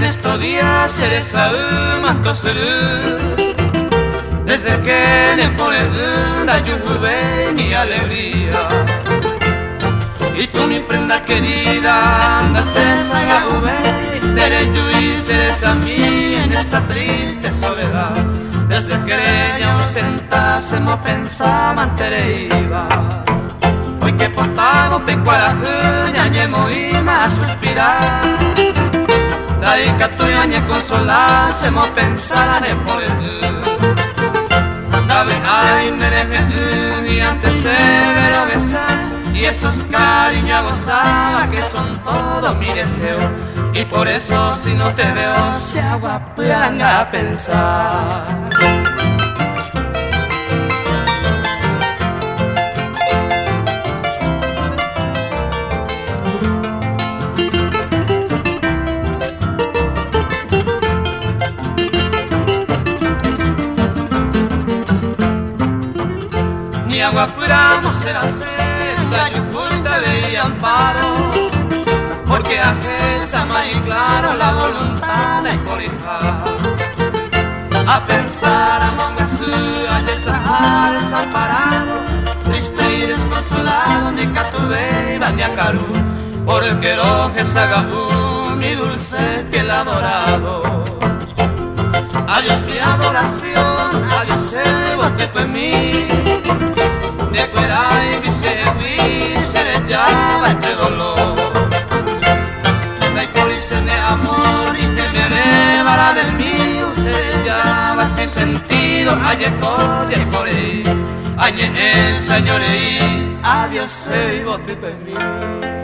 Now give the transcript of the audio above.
estos días se manto desde que ne pone la lluvia y alegría. Y tú mi prenda querida, andas esa gabube, derecho y seres a mí en esta triste soledad. Desde que ella ausenta se mo pensaba antereiva. Hoy que portamos pecuara ñañemo y más suspirar. Dai que tu ñañe consolar se mo pensar en poder. Dave ay mereje y antes se verá besar. Y esos cariños gozaba que son todo mi deseo. Y por eso si no te veo se aguapean a pensar. Ni agua pura no será senda, yo oculta de amparo, porque a esa más claro la voluntad y corija. A pensar a Mongasú, a desajar desamparado, triste y desconsolado, ni catuve ni a Carú, porque lo que saga mi dulce fiel adorado. A Dios mi adoración, a Dios se bote en mí. De fuera y vicevi se le llama entre dolor. La colisión de amor y que me elevará del mío se le llama sin sentido. Ayer por y por ahí, ayer señores, adiós se bote en mí.